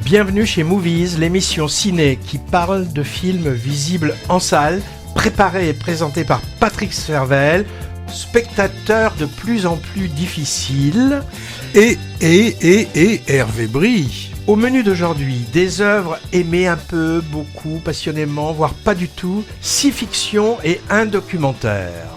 Bienvenue chez Movies, l'émission ciné qui parle de films visibles en salle, préparée et présentée par Patrick Servel, spectateur de plus en plus difficile. Et Hervé Brie. Au menu d'aujourd'hui, des œuvres aimées un peu, beaucoup, passionnément, voire pas du tout, 6 fictions et 1 documentaire.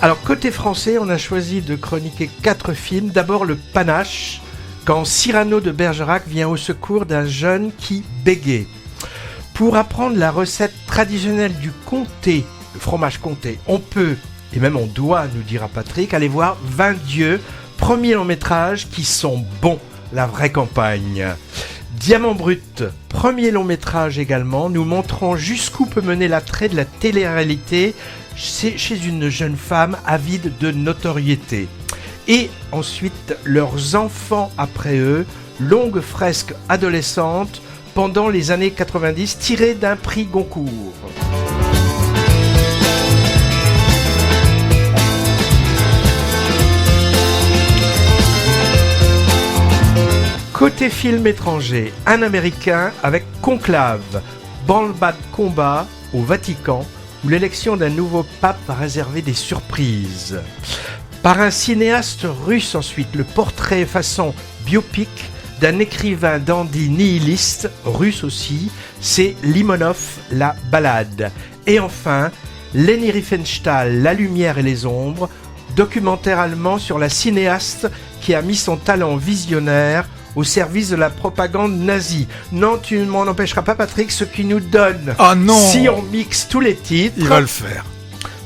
Alors, côté français, on a choisi de chroniquer 4 films. D'abord, Le Panache, quand Cyrano de Bergerac vient au secours d'un jeune qui bégaye. Pour apprendre la recette traditionnelle du comté, le fromage comté, on peut, et même on doit, nous dira Patrick, aller voir 20 dieux, premier long métrage qui sont bons, la vraie campagne. Diamant brut, premier long métrage également, nous montrons jusqu'où peut mener l'attrait de la télé-réalité chez une jeune femme avide de notoriété. Et ensuite, leurs enfants après eux, longue fresque adolescente pendant les années 90 tirée d'un prix Goncourt. Côté film étranger, un américain avec Conclave, branle-bas de combat au Vatican, où l'élection d'un nouveau pape va réserver des surprises. Par un cinéaste russe ensuite, le portrait façon biopic d'un écrivain dandy nihiliste, russe aussi, c'est Limonov, la balade. Et enfin, Leni Riefenstahl, La lumière et les ombres, documentaire allemand sur la cinéaste qui a mis son talent visionnaire au service de la propagande nazie. Non, tu ne m'en empêcheras pas, Patrick, ce qui nous donne, si on mixe tous les titres, il va le faire.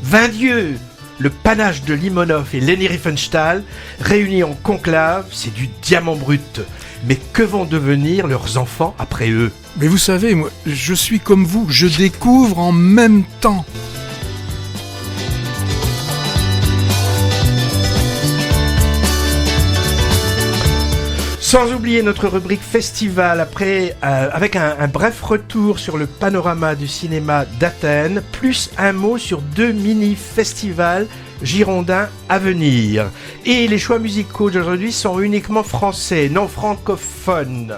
20 dieux, Le Panache de Limonov et Leni Riefenstahl, réunis en conclave, c'est du diamant brut. Mais que vont devenir leurs enfants après eux ? Mais vous savez, moi, je suis comme vous, je découvre en même temps. Sans oublier notre rubrique festival, après, avec un bref retour sur le panorama du cinéma d'Athènes, plus un mot sur 2 mini-festivals girondins à venir. Et les choix musicaux d'aujourd'hui sont uniquement français, non francophones.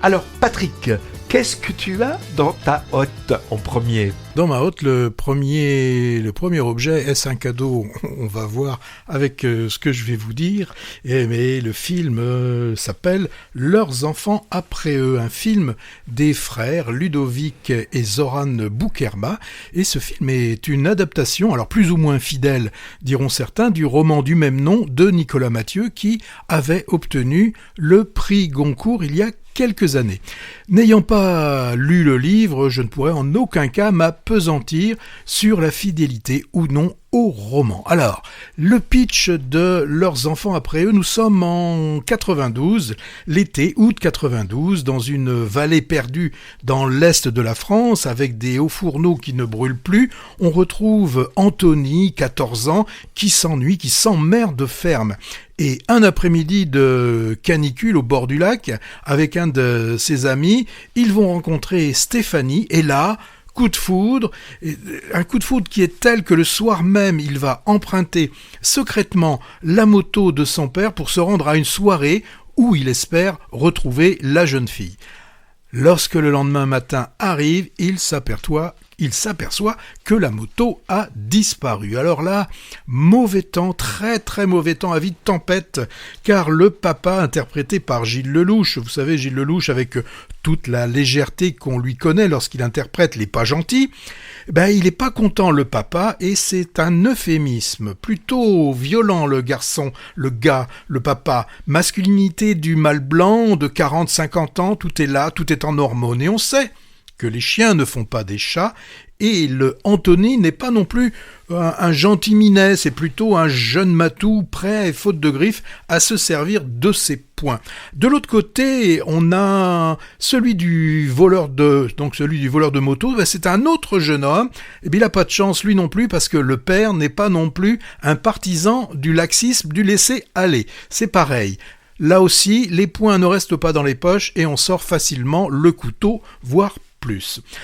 Alors Patrick, qu'est-ce que tu as dans ta hotte en premier ? Dans ma hotte, le premier objet, est-ce un cadeau ? On va voir avec ce que je vais vous dire. Mais le film s'appelle Leurs enfants après eux, un film des frères Ludovic et Zoran Boukerma. Et ce film est une adaptation, alors plus ou moins fidèle, diront certains, du roman du même nom de Nicolas Mathieu qui avait obtenu le prix Goncourt il y a quelques années. N'ayant pas lu le livre, je ne pourrais en aucun cas m'appesantir sur la fidélité ou non au roman. Alors, le pitch de Leurs enfants après eux, nous sommes en 92, l'été, août 92, dans une vallée perdue dans l'est de la France, avec des hauts fourneaux qui ne brûlent plus. On retrouve Anthony, 14 ans, qui s'ennuie, qui s'emmerde de ferme. Et un après-midi de canicule au bord du lac, avec un de ses amis, ils vont rencontrer Stéphanie, et là, coup de foudre, un coup de foudre qui est tel que le soir même, il va emprunter secrètement la moto de son père pour se rendre à une soirée où il espère retrouver la jeune fille. Lorsque le lendemain matin arrive, il s'aperçoit que la moto a disparu. Alors là, mauvais temps, très très mauvais temps, avis de tempête, car le papa, interprété par Gilles Lelouch, vous savez, Gilles Lelouch avec toute la légèreté qu'on lui connaît lorsqu'il interprète les pas gentils, il n'est pas content le papa, et c'est un euphémisme, plutôt violent le garçon, le gars, le papa, masculinité du mâle blanc de 40-50 ans, tout est là, tout est en hormones, et on sait que les chiens ne font pas des chats, et le Anthony n'est pas non plus un gentil minet, c'est plutôt un jeune matou prêt, faute de griffes, à se servir de ses poings. De l'autre côté, on a celui du voleur de moto, c'est un autre jeune homme, et bien il n'a pas de chance lui non plus, parce que le père n'est pas non plus un partisan du laxisme, du laisser-aller. C'est pareil. Là aussi, les poings ne restent pas dans les poches et on sort facilement le couteau, voire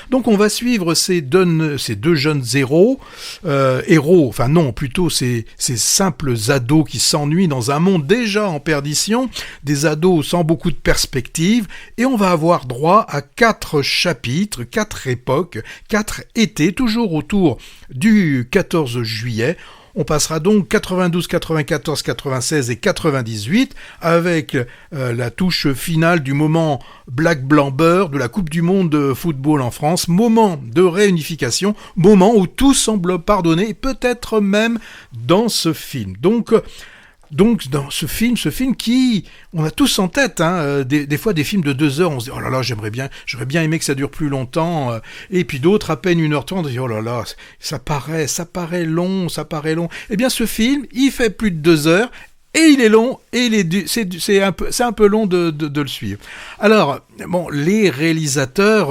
Donc on va suivre ces deux jeunes héros, enfin non, plutôt ces simples ados qui s'ennuient dans un monde déjà en perdition, des ados sans beaucoup de perspectives, et on va avoir droit à 4 chapitres, 4 époques, 4 étés, toujours autour du 14 juillet. On passera donc 92, 94, 96 et 98 avec la touche finale du moment Black Blanc Beurre de la Coupe du Monde de football en France, moment de réunification, moment où tout semble pardonné, peut-être même dans ce film. Donc dans ce film qui, on a tous en tête, des fois des films de 2 heures, on se dit oh là là, j'aurais bien aimé que ça dure plus longtemps, et puis d'autres à peine 1h30, on se dit oh là là, ça paraît long. Eh bien ce film, il fait plus de 2 heures, et il est long, et c'est un peu long de le suivre. Alors, bon, les réalisateurs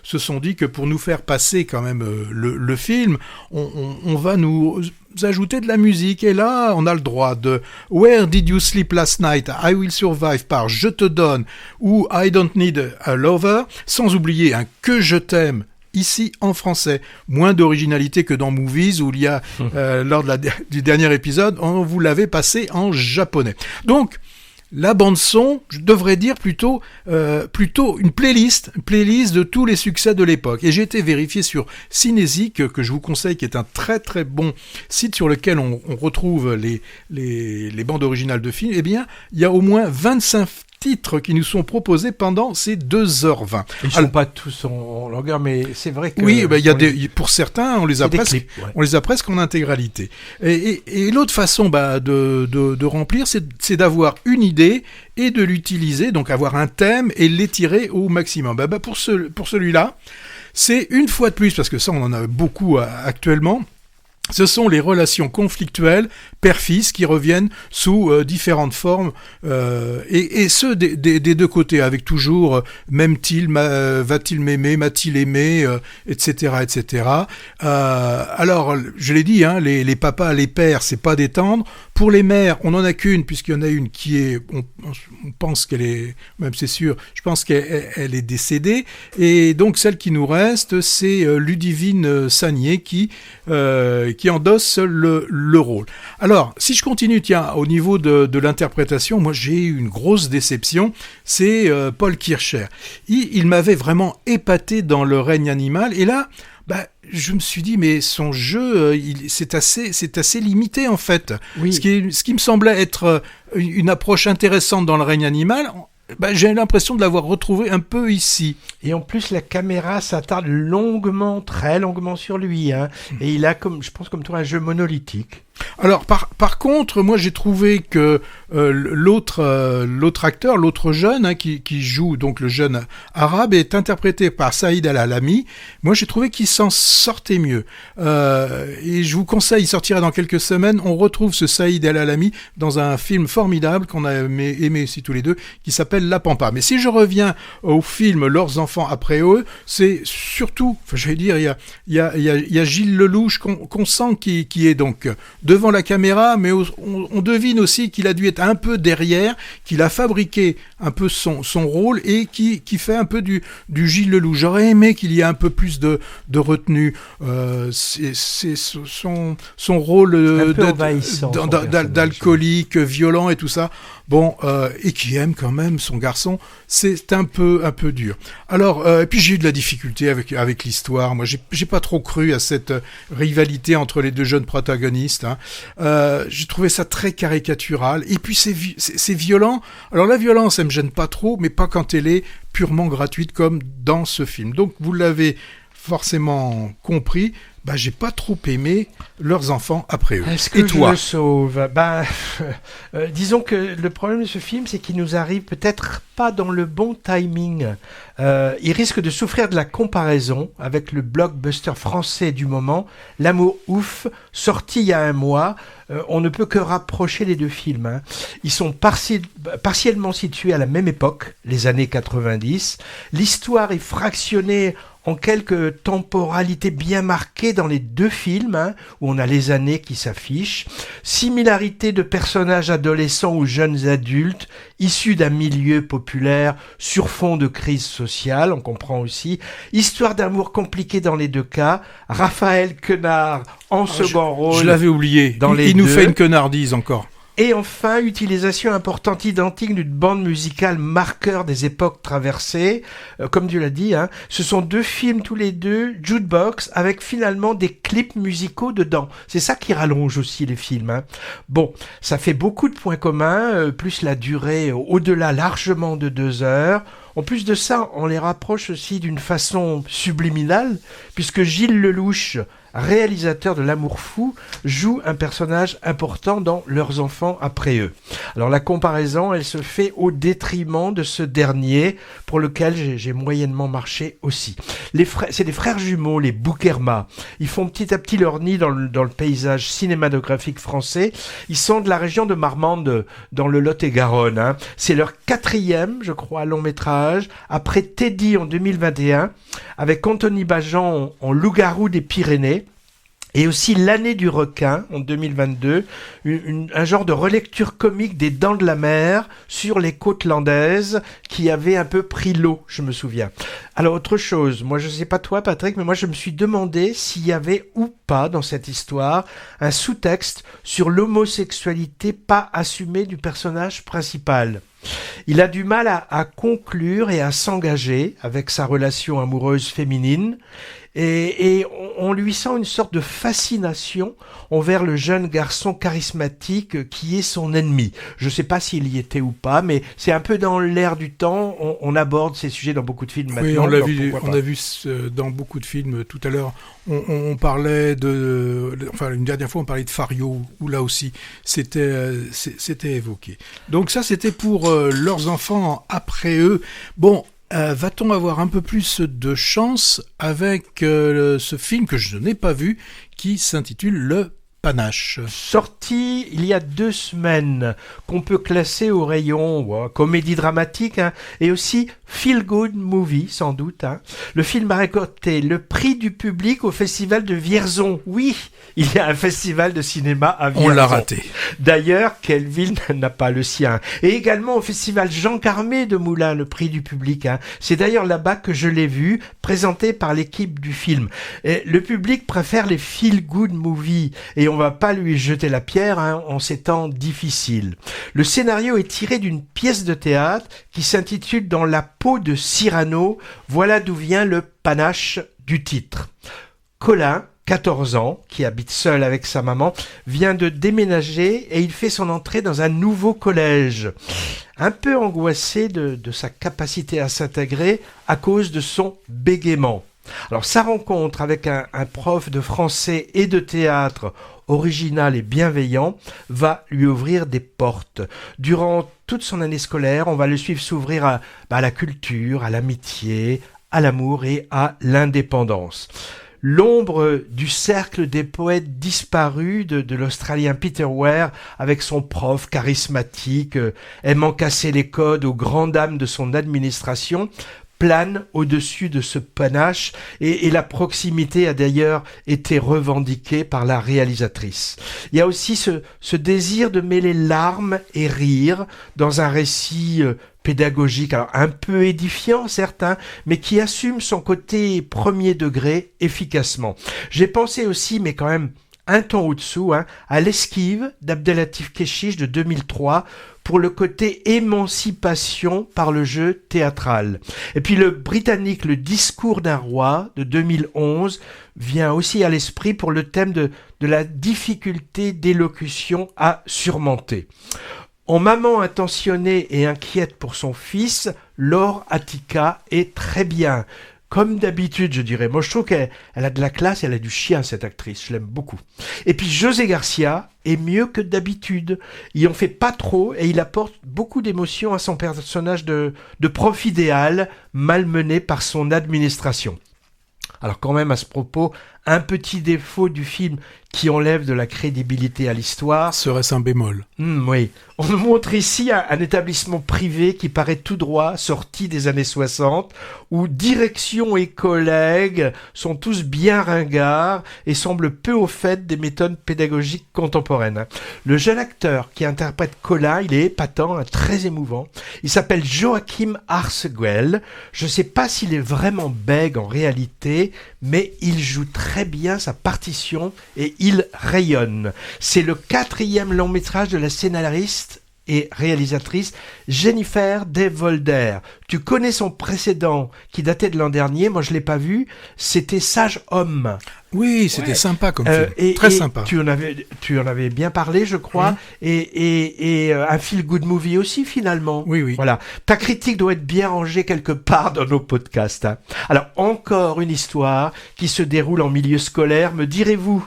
se sont dit que pour nous faire passer quand même le film, on va nous ajouter de la musique, et là on a le droit de Where Did You Sleep Last Night, I Will Survive par Je te donne ou I Don't Need a Lover, sans oublier un Que je t'aime ici en français. Moins d'originalité que dans Movies où il y a lors du dernier épisode on vous l'avait passé en japonais. Donc la bande-son, je devrais dire plutôt une playlist de tous les succès de l'époque. Et j'ai été vérifié sur Cinésique, que je vous conseille, qui est un très très bon site sur lequel on retrouve les bandes originales de films. Eh bien, il y a au moins 25 titres qui nous sont proposés pendant ces 2h20. Ils ne sont pas tous en longueur, mais c'est vrai que... Oui, pour certains, on les a presque en intégralité. Et l'autre façon de remplir, c'est d'avoir une idée et de l'utiliser, donc avoir un thème et l'étirer au maximum. Pour celui-là, c'est une fois de plus, parce que ça, on en a beaucoup actuellement, ce sont les relations conflictuelles père-fils qui reviennent sous différentes formes et ceux des deux côtés, avec toujours m'aime-t-il, va-t-il m'aimer, m'a-t-il aimé, etc. Alors, je l'ai dit, les papas, les pères, c'est pas des tendres. Pour les mères, on n'en a qu'une, puisqu'il y en a une qui est, on pense qu'elle est, même c'est sûr, je pense qu'elle est décédée, et donc celle qui nous reste, c'est Ludivine Sagnier qui endosse le rôle. Alors, si je continue, au niveau de l'interprétation, moi j'ai eu une grosse déception, c'est Paul Kircher. Il m'avait vraiment épaté dans Le règne animal, et là, je me suis dit, mais son jeu, c'est assez limité en fait. Oui. Ce qui me semblait être une approche intéressante dans Le règne animal, j'ai l'impression de l'avoir retrouvé un peu ici. Et en plus, la caméra s'attarde très longuement sur lui. Et il a, je pense comme toi, un jeu monolithique. Alors, par contre, moi j'ai trouvé que l'autre acteur, l'autre jeune qui joue donc le jeune arabe, est interprété par Saïd Al-Alami. Moi j'ai trouvé qu'il s'en sortait mieux. Et je vous conseille, il sortira dans quelques semaines. On retrouve ce Saïd Al-Alami dans un film formidable qu'on a aimé aussi tous les deux, qui s'appelle La Pampa. Mais si je reviens au film Leurs enfants après eux, c'est surtout, je vais dire, il y a Gilles Lelouch qu'on sent qui est donc devant la caméra, mais on devine aussi qu'il a dû être un peu derrière, qu'il a fabriqué un peu son rôle et qui fait un peu du Gilles Lelouch. J'aurais aimé qu'il y ait un peu plus de retenue. C'est son rôle d'alcoolique, violent et tout ça. Bon, et qui aime quand même son garçon, c'est un peu dur. Alors, et puis j'ai eu de la difficulté avec l'histoire. Moi, j'ai pas trop cru à cette rivalité entre les deux jeunes protagonistes. J'ai trouvé ça très caricatural. Et puis c'est violent. Alors la violence, elle me gêne pas trop, mais pas quand elle est purement gratuite comme dans ce film. Donc vous l'avez forcément compris. J'ai pas trop aimé Leurs enfants après eux. Est-ce que je le sauve ? Disons que le problème de ce film, c'est qu'il nous arrive peut-être pas dans le bon timing. Il risque de souffrir de la comparaison avec le blockbuster français du moment, L'amour ouf, sorti il y a un mois. On ne peut que rapprocher les deux films. Ils sont partiellement situés à la même époque, les années 90. L'histoire est fractionnée en quelques temporalités bien marquées dans les deux films, où on a les années qui s'affichent, similarité de personnages adolescents ou jeunes adultes, issus d'un milieu populaire sur fond de crise sociale, on comprend aussi, histoire d'amour compliquée dans les deux cas, Raphaël Quenard en second rôle. Je l'avais oublié, il nous fait une quenardise encore. Et enfin, utilisation importante identique d'une bande musicale marqueur des époques traversées. Comme tu l'as dit, ce sont deux films tous les deux, jukebox, avec finalement des clips musicaux dedans. C'est ça qui rallonge aussi les films. Bon, ça fait beaucoup de points communs, plus la durée au-delà largement de 2 heures. En plus de ça, on les rapproche aussi d'une façon subliminale, puisque Gilles Lelouch, réalisateur de L'Amour fou, joue un personnage important dans Leurs enfants après eux. Alors la comparaison, elle se fait au détriment de ce dernier, pour lequel j'ai moyennement marché aussi. C'est des frères jumeaux, les Boukerma. Ils font petit à petit leur nid dans le paysage cinématographique français. Ils sont de la région de Marmande, dans le Lot-et-Garonne. C'est leur 4e, je crois, long métrage, après Teddy en 2021, avec Anthony Bajan en Loup-garou des Pyrénées. Et aussi L'année du requin, en 2022, un genre de relecture comique des Dents de la mer sur les côtes landaises qui avait un peu pris l'eau, je me souviens. Alors autre chose, moi je sais pas toi Patrick, mais moi je me suis demandé s'il y avait ou pas dans cette histoire un sous-texte sur l'homosexualité pas assumée du personnage principal. Il a du mal à conclure et à s'engager avec sa relation amoureuse féminine et on lui sent une sorte de fascination envers le jeune garçon charismatique qui est son ennemi. Je ne sais pas s'il y était ou pas, mais c'est un peu dans l'air du temps. On aborde ces sujets dans beaucoup de films maintenant. Oui, on a vu dans beaucoup de films tout à l'heure. On parlait une dernière fois on parlait de Fario, où là aussi c'était évoqué. Donc ça c'était pour Leurs enfants après eux. Bon. Va-t-on avoir un peu plus de chance avec ce film que je n'ai pas vu, qui s'intitule Le Panache. Sorti il y a 2 semaines, qu'on peut classer au rayon comédie dramatique et aussi feel-good movie, sans doute. Le film a récolté le prix du public au festival de Vierzon. Oui, il y a un festival de cinéma à Vierzon. On l'a raté. D'ailleurs, quelle ville n'a pas le sien? Et également au festival Jean Carmé de Moulins, le prix du public. C'est d'ailleurs là-bas que je l'ai vu, présenté par l'équipe du film. Et le public préfère les feel-good movies et on va pas lui jeter la pierre en ces temps difficiles. Le scénario est tiré d'une pièce de théâtre qui s'intitule Dans la peau de Cyrano. Voilà d'où vient le panache du titre. Colin, 14 ans, qui habite seul avec sa maman, vient de déménager et il fait son entrée dans un nouveau collège. Un peu angoissé de sa capacité à s'intégrer à cause de son bégaiement. Alors sa rencontre avec un prof de français et de théâtre original et bienveillant va lui ouvrir des portes. Durant toute son année scolaire, on va le suivre s'ouvrir à la culture, à l'amitié, à l'amour et à l'indépendance. L'ombre du cercle des poètes disparus de l'Australien Peter Ware, avec son prof charismatique, aimant casser les codes aux grandes dames de son administration, plane au-dessus de ce panache et la proximité a d'ailleurs été revendiquée par la réalisatrice. Il y a aussi ce désir de mêler larmes et rire dans un récit pédagogique, alors un peu édifiant certes, mais qui assume son côté premier degré efficacement. J'ai pensé aussi, mais quand même un ton au-dessous, à L'Esquive d'Abdelatif Kechiche de 2003 pour le côté émancipation par le jeu théâtral. Et puis le britannique Le Discours d'un roi de 2011 vient aussi à l'esprit pour le thème de la difficulté d'élocution à surmonter. En maman intentionnée et inquiète pour son fils, Laure Attica est très bien. Comme d'habitude, je dirais. Moi, je trouve qu'elle a de la classe, elle a du chien, cette actrice. Je l'aime beaucoup. Et puis, José Garcia est mieux que d'habitude. Il en fait pas trop et il apporte beaucoup d'émotion à son personnage de prof idéal, malmené par son administration. Alors quand même, à ce propos, Un petit défaut du film qui enlève de la crédibilité à l'histoire. Serait-ce un bémol? Oui. On nous montre ici un établissement privé qui paraît tout droit sorti des années 60, où direction et collègues sont tous bien ringards et semblent peu au fait des méthodes pédagogiques contemporaines. Le jeune acteur qui interprète Colin, il est épatant, très émouvant. Il s'appelle Joachim Arseguel. Je ne sais pas s'il est vraiment bègue en réalité, mais il joue très bien sa partition et il rayonne. C'est le 4e long métrage de la scénariste et réalisatrice Jennifer De Volder. Tu connais son précédent qui datait de l'an dernier, moi je l'ai pas vu, c'était Sage Homme. Oui, c'était sympa comme film, très sympa. Tu en avais bien parlé, je crois, et un feel-good movie aussi finalement. Oui. Voilà. Ta critique doit être bien rangée quelque part dans nos podcasts. Hein. Alors encore une histoire qui se déroule en milieu scolaire, me direz-vous?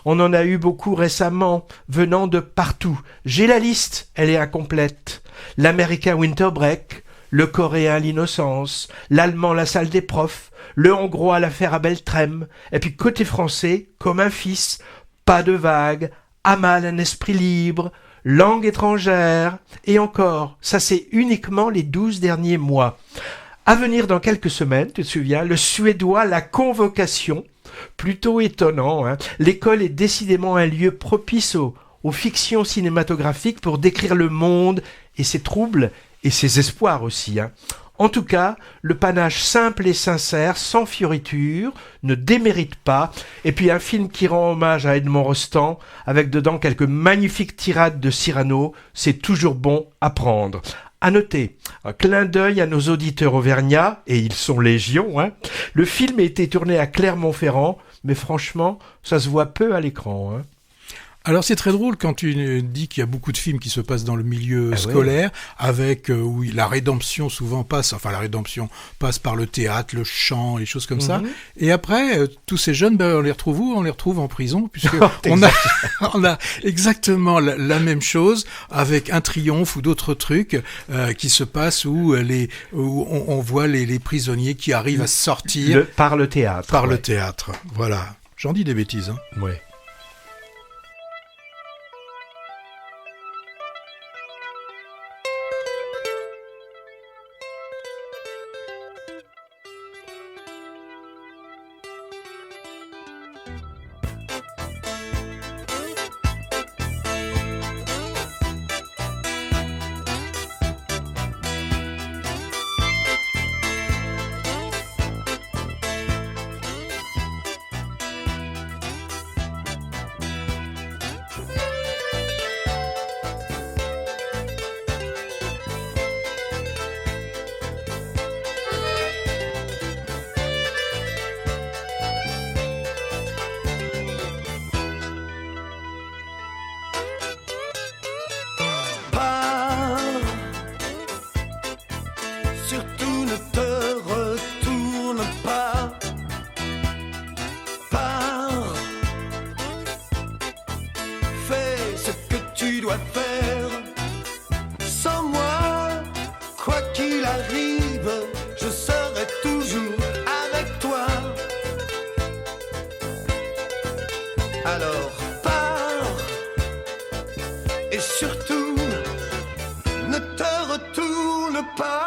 On en a eu beaucoup récemment, venant de partout. J'ai la liste, elle est incomplète. L'américain Winter Break, le coréen L'Innocence, l'allemand La Salle des Profs, le hongrois L'Affaire à Beltrem, et puis côté français, Comme un fils, Pas de vague, Amal un esprit libre, Langue étrangère, et encore, ça c'est uniquement les 12 derniers mois. À venir dans quelques semaines, tu te souviens, le suédois La Convocation, plutôt étonnant, hein. L'école est décidément un lieu propice aux fictions cinématographiques pour décrire le monde et ses troubles et ses espoirs aussi. Hein. En tout cas, le panache simple et sincère, sans fioriture, ne démérite pas. Et puis un film qui rend hommage à Edmond Rostand, avec dedans quelques magnifiques tirades de Cyrano, c'est toujours bon à prendre. À noter, un clin d'œil à nos auditeurs auvergnats, et ils sont légion, hein. Le film a été tourné à Clermont-Ferrand, mais franchement, ça se voit peu à l'écran, hein. Alors c'est très drôle quand tu dis qu'il y a beaucoup de films qui se passent dans le milieu scolaire, avec où la rédemption souvent passe par le théâtre, le chant, les choses comme ça. Et après, tous ces jeunes, on les retrouve où? On les retrouve en prison, puisque on a exactement la même chose avec un triomphe ou d'autres trucs qui se passent où on voit les prisonniers qui arrivent à sortir par le théâtre. Par le théâtre, voilà. J'en dis des bêtises, hein. Ouais. Alors pars et surtout ne te retourne pas.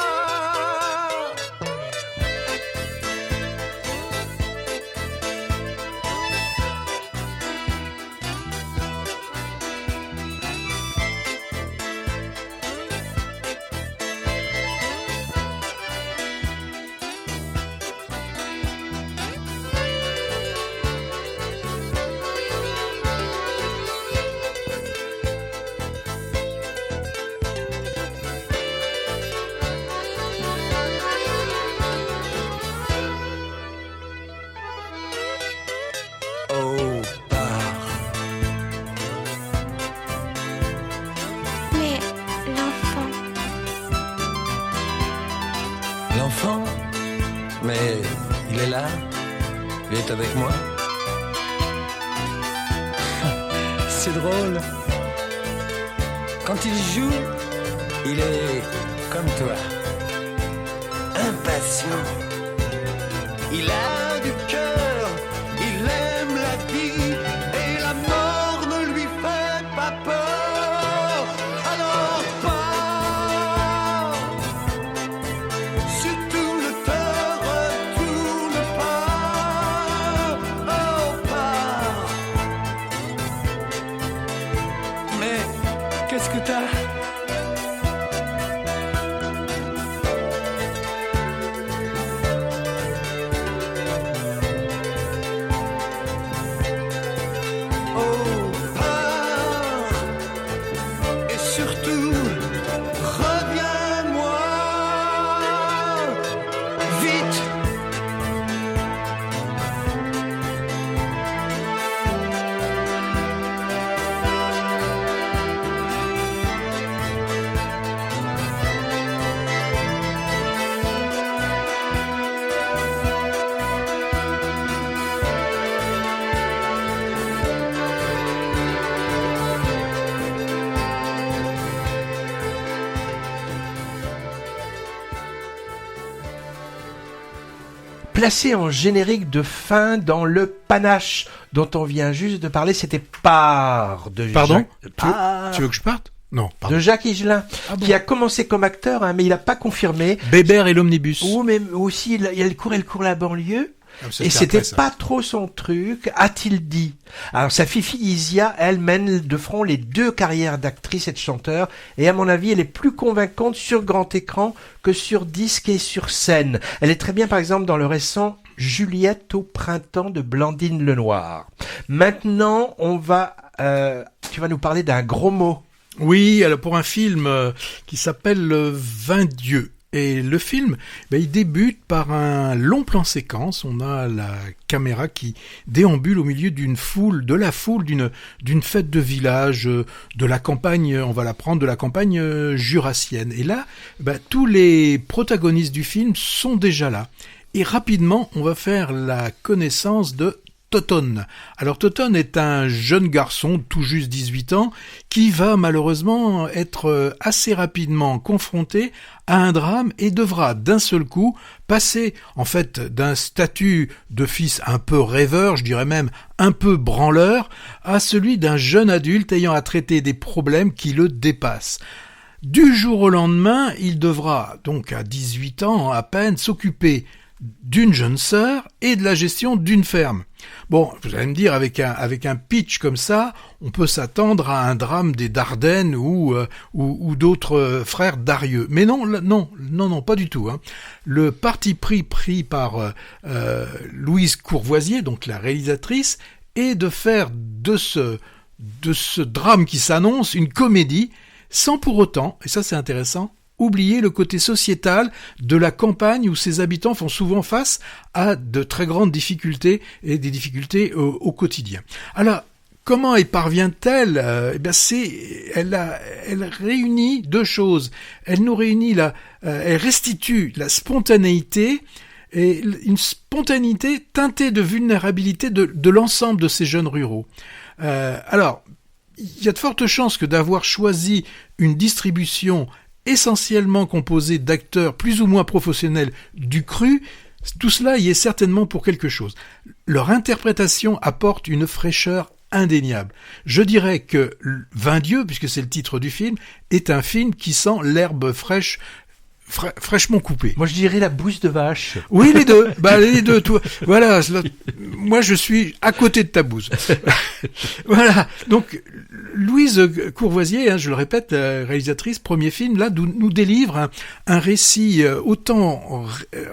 L'enfant, mais il est là, il est avec moi. C'est drôle. Quand il joue, il est comme toi, impatient. Il a du cœur, il aime Lolita. Oh, pars et surtout reviens-moi vite. Placé en générique de fin dans le panache dont on vient juste de parler, c'était Part de Pardon? Part Tu veux que je parte? Non, pardon. de Jacques Higelin, Ah bon. qui a commencé comme acteur, mais il n'a pas confirmé. Bébert et l'omnibus. Ou même aussi, il y a le court la banlieue. Ah, Et c'était pas trop son truc, a-t-il dit. Alors sa fille Isia, elle mène de front les deux carrières d'actrice et de chanteur, et à mon avis, elle est plus convaincante sur grand écran que sur disque et sur scène. Elle est très bien, par exemple, dans le récent Juliette au printemps de Blandine Lenoir. Maintenant, tu vas nous parler d'un gros mot. Oui, alors pour un film qui s'appelle 20 dieux. Et le film, il débute par un long plan séquence. On a la caméra qui déambule au milieu d'une foule, d'une fête de village, de la campagne, on va la prendre de la campagne jurassienne. Et là, tous les protagonistes du film sont déjà là. Et rapidement, on va faire la connaissance de Toton. Alors Toton est un jeune garçon, tout juste 18 ans, qui va malheureusement être assez rapidement confronté à un drame et devra d'un seul coup passer en fait d'un statut de fils un peu rêveur, je dirais même un peu branleur, à celui d'un jeune adulte ayant à traiter des problèmes qui le dépassent. Du jour au lendemain, il devra donc à 18 ans à peine s'occuper d'une jeune sœur et de la gestion d'une ferme. Bon, vous allez me dire, avec un pitch comme ça, on peut s'attendre à un drame des Dardennes ou d'autres frères d'Arieux. Mais non, pas du tout. Hein. Le parti pris par Louise Courvoisier, donc la réalisatrice, est de faire de ce drame qui s'annonce une comédie, sans pour autant, et ça c'est intéressant, oublier le côté sociétal de la campagne où ses habitants font souvent face à de très grandes difficultés et des difficultés au quotidien. Alors, comment y parvient-elle ? Elle réunit deux choses. Elle nous réunit elle restitue la spontanéité et une spontanéité teintée de vulnérabilité de l'ensemble de ces jeunes ruraux. Alors, il y a de fortes chances que d'avoir choisi une distribution essentiellement composé d'acteurs plus ou moins professionnels du cru, tout cela y est certainement pour quelque chose. Leur interprétation apporte une fraîcheur indéniable. Je dirais que 20 dieux, puisque c'est le titre du film, est un film qui sent l'herbe fraîchement coupée. Moi je dirais la bouse de vache. Oui, les deux. Les deux. Toi. Voilà. Moi je suis à côté de ta bouse. Voilà. Donc Louise Courvoisier, je le répète, réalisatrice, premier film, là nous délivre un récit autant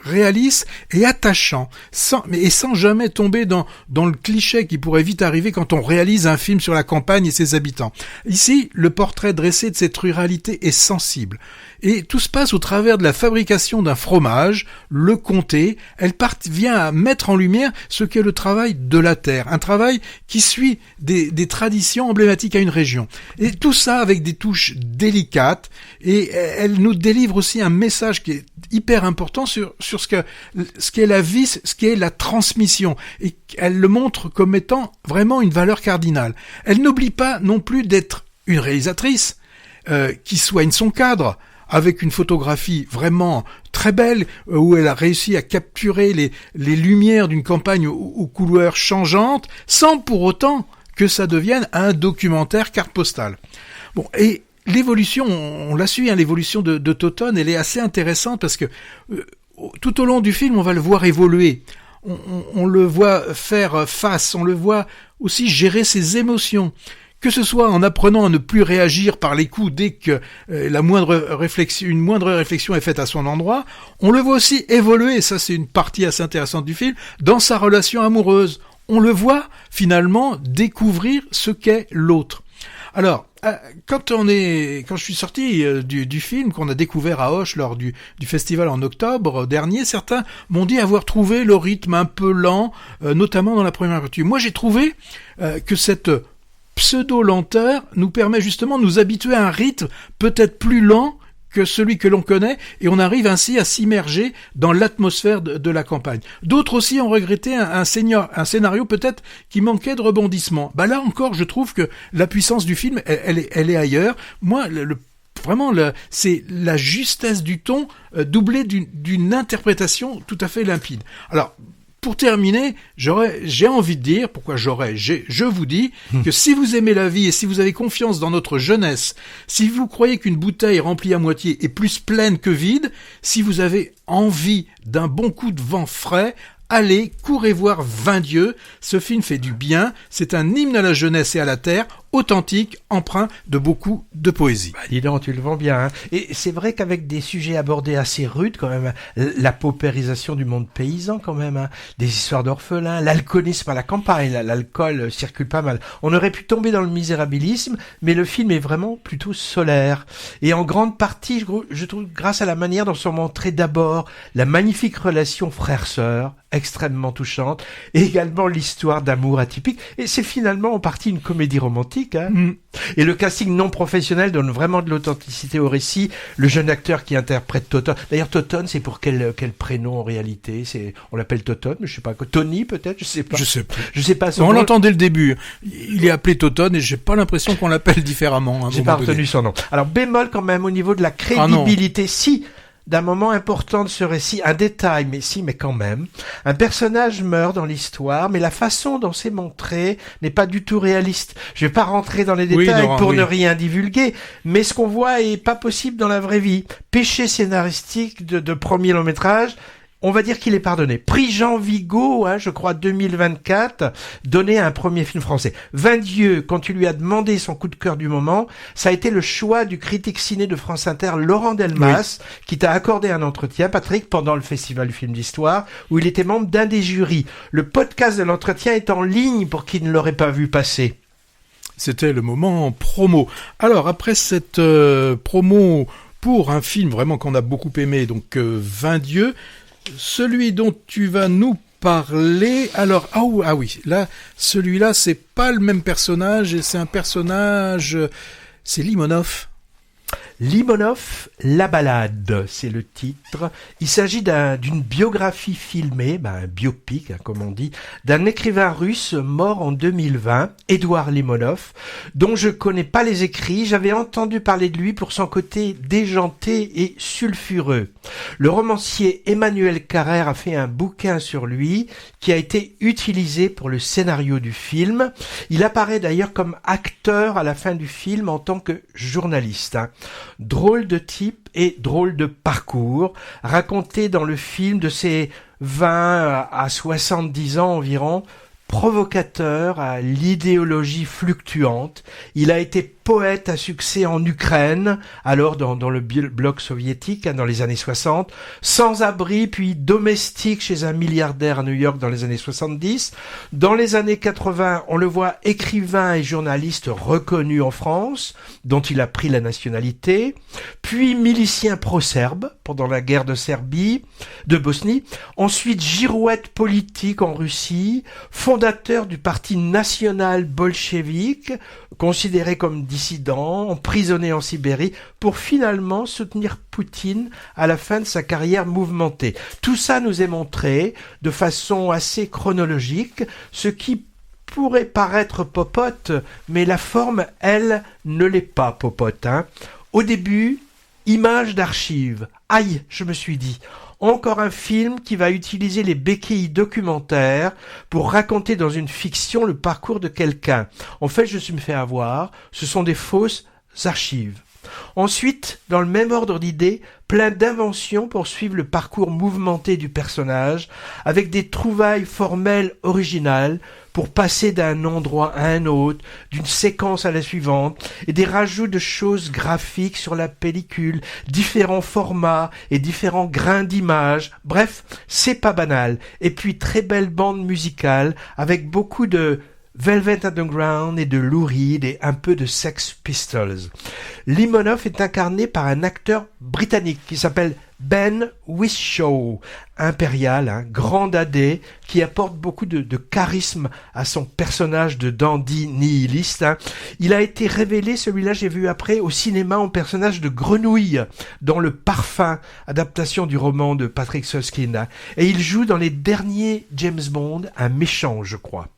réaliste et attachant, sans jamais tomber dans le cliché qui pourrait vite arriver quand on réalise un film sur la campagne et ses habitants. Ici, le portrait dressé de cette ruralité est sensible. Et tout se passe au travers de la fabrication d'un fromage, le comté. Elle vient à mettre en lumière ce qu'est le travail de la terre, un travail qui suit des traditions emblématiques à une région. Et tout ça avec des touches délicates, et elle nous délivre aussi un message qui est hyper important sur ce qu'est la vie, ce qu'est la transmission, et elle le montre comme étant vraiment une valeur cardinale. Elle n'oublie pas non plus d'être une réalisatrice qui soigne son cadre, avec une photographie vraiment très belle, où elle a réussi à capturer les lumières d'une campagne aux couleurs changeantes, sans pour autant que ça devienne un documentaire carte postale. Bon, et l'évolution, on la suit, l'évolution de Toton, elle est assez intéressante parce que tout au long du film, on va le voir évoluer. On le voit faire face, on le voit aussi gérer ses émotions. que ce soit en apprenant à ne plus réagir par les coups dès que une moindre réflexion est faite à son endroit, on le voit aussi évoluer, et ça c'est une partie assez intéressante du film, dans sa relation amoureuse. On le voit finalement découvrir ce qu'est l'autre. Alors, quand je suis sorti du film qu'on a découvert à Auch lors du festival en octobre dernier, certains m'ont dit avoir trouvé le rythme un peu lent, notamment dans la première partie. Moi, j'ai trouvé que cette pseudo-lenteur nous permet justement de nous habituer à un rythme peut-être plus lent que celui que l'on connaît, et on arrive ainsi à s'immerger dans l'atmosphère de la campagne. D'autres aussi ont regretté un scénario peut-être qui manquait de rebondissement. Là encore, je trouve que la puissance du film, elle est ailleurs. Moi, c'est la justesse du ton doublée d'une interprétation tout à fait limpide. Alors, pour terminer, j'ai envie de dire, je vous dis que si vous aimez la vie et si vous avez confiance dans notre jeunesse, si vous croyez qu'une bouteille remplie à moitié est plus pleine que vide, si vous avez envie d'un bon coup de vent frais, allez, courez voir 20 dieux. Ce film fait du bien, c'est un hymne à la jeunesse et à la terre, authentique, empreint de beaucoup de poésie. Dis donc, tu le vends bien. Hein. Et c'est vrai qu'avec des sujets abordés assez rudes quand même, la paupérisation du monde paysan quand même, hein, des histoires d'orphelins, l'alcoolisme à la campagne, l'alcool circule pas mal. On aurait pu tomber dans le misérabilisme, mais le film est vraiment plutôt solaire. Et en grande partie, je trouve, grâce à la manière dont sont montrées d'abord la magnifique relation frère-sœur, extrêmement touchante, et également l'histoire d'amour atypique. Et c'est finalement en partie une comédie romantique. Hein. Et le casting non professionnel donne vraiment de l'authenticité au récit. Le jeune acteur qui interprète Toton. D'ailleurs, Toton, c'est pour quel prénom en réalité? On l'appelle Toton, mais je sais pas. Tony peut-être, je sais pas. Je sais pas. Je sais pas. On l'entend dès le début. Il est appelé Toton et j'ai pas l'impression qu'on l'appelle différemment. J'ai pas retenu son nom. Alors bémol quand même au niveau de la crédibilité. Si. D'un moment important de ce récit, un détail, mais quand même. Un personnage meurt dans l'histoire, mais la façon dont c'est montré n'est pas du tout réaliste. Je vais pas rentrer dans les détails pour ne rien divulguer, mais ce qu'on voit est pas possible dans la vraie vie. Péché scénaristique de premier long métrage, on va dire qu'il est pardonné. Prix Jean Vigo, je crois 2024, donné à un premier film français. 20 dieux, quand tu lui as demandé son coup de cœur du moment, ça a été le choix du critique ciné de France Inter, Laurent Delmas, qui t'a accordé un entretien, Patrick, pendant le Festival du film d'histoire, où il était membre d'un des jurys. Le podcast de l'entretien est en ligne pour qui ne l'aurait pas vu passer. C'était le moment promo. Alors, après cette promo pour un film vraiment qu'on a beaucoup aimé, donc 20 dieux, celui dont tu vas nous parler, alors, oui, là, celui-là, c'est pas le même personnage, et c'est un personnage, c'est Limonov. Limonov, la balade, c'est le titre. Il s'agit d'une biographie filmée, un biopic, comme on dit, d'un écrivain russe mort en 2020, Édouard Limonov, dont je connais pas les écrits. J'avais entendu parler de lui pour son côté déjanté et sulfureux. Le romancier Emmanuel Carrère a fait un bouquin sur lui qui a été utilisé pour le scénario du film. Il apparaît d'ailleurs comme acteur à la fin du film en tant que journaliste. Drôle de type et drôle de parcours, raconté dans le film de ses 20 à 70 ans environ, provocateur à l'idéologie fluctuante. Il a été poète à succès en Ukraine, alors dans le bloc soviétique, dans les années 60, sans-abri puis domestique chez un milliardaire à New York dans les années 70. Dans les années 80, on le voit écrivain et journaliste reconnu en France, dont il a pris la nationalité, puis milicien pro-serbe pendant la guerre de Bosnie, ensuite girouette politique en Russie, fondateur du parti national bolchevique, considéré comme dissident, emprisonné en Sibérie, pour finalement soutenir Poutine à la fin de sa carrière mouvementée. Tout ça nous est montré de façon assez chronologique, ce qui pourrait paraître popote, mais la forme, elle, ne l'est pas popote. Au début, image d'archives. Aïe, je me suis dit. Encore un film qui va utiliser les béquilles documentaires pour raconter dans une fiction le parcours de quelqu'un. En fait, je me suis fait avoir, ce sont des fausses archives. Ensuite, dans le même ordre d'idées, plein d'inventions pour suivre le parcours mouvementé du personnage, avec des trouvailles formelles originales pour passer d'un endroit à un autre, d'une séquence à la suivante, et des rajouts de choses graphiques sur la pellicule, différents formats et différents grains d'image. Bref, c'est pas banal. Et puis très belle bande musicale, avec beaucoup de Velvet Underground et de Lou Reed et un peu de Sex Pistols. Limonov est incarné par un acteur britannique qui s'appelle Ben Whishaw, impérial, grand dadais, qui apporte beaucoup de charisme à son personnage de dandy nihiliste. Il a été révélé, celui-là j'ai vu après, au cinéma en personnage de grenouille dans Le Parfum, adaptation du roman de Patrick Süskind. Et il joue dans les derniers James Bond, un méchant je crois.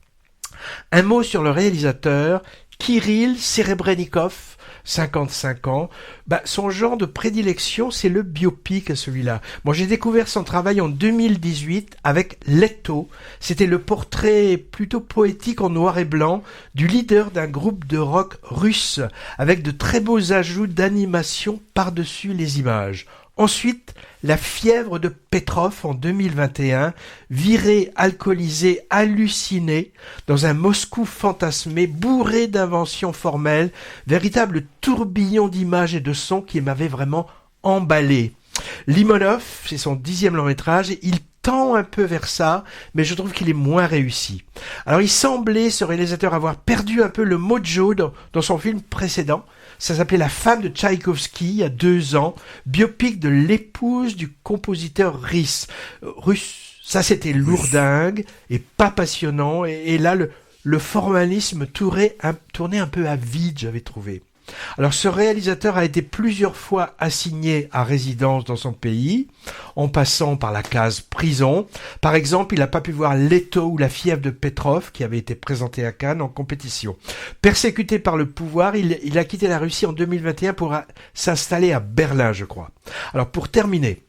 Un mot sur le réalisateur, Kirill Serebrennikov, 55 ans. Son genre de prédilection, c'est le biopic, celui-là. Moi, j'ai découvert son travail en 2018 avec Leto. C'était le portrait plutôt poétique en noir et blanc du leader d'un groupe de rock russe, avec de très beaux ajouts d'animation par-dessus les images. Ensuite, La fièvre de Petrov en 2021, viré, alcoolisé, halluciné, dans un Moscou fantasmé, bourré d'inventions formelles, véritable tourbillon d'images et de sons qui m'avait vraiment emballé. Limonov, c'est son 10e long-métrage, il tend un peu vers ça, mais je trouve qu'il est moins réussi. Alors il semblait, ce réalisateur, avoir perdu un peu le mojo dans son film précédent. Ça s'appelait La femme de Tchaïkovski, il y a 2 ans, biopic de l'épouse du compositeur russe. Ça, c'était lourdingue et pas passionnant. Et là, le formalisme tournait un peu à vide, j'avais trouvé. Alors, ce réalisateur a été plusieurs fois assigné à résidence dans son pays, en passant par la case prison. Par exemple, il n'a pas pu voir Leto ou La fièvre de Petrov, qui avait été présenté à Cannes en compétition. Persécuté par le pouvoir, il a quitté la Russie en 2021 pour s'installer à Berlin, je crois. Alors, pour terminer,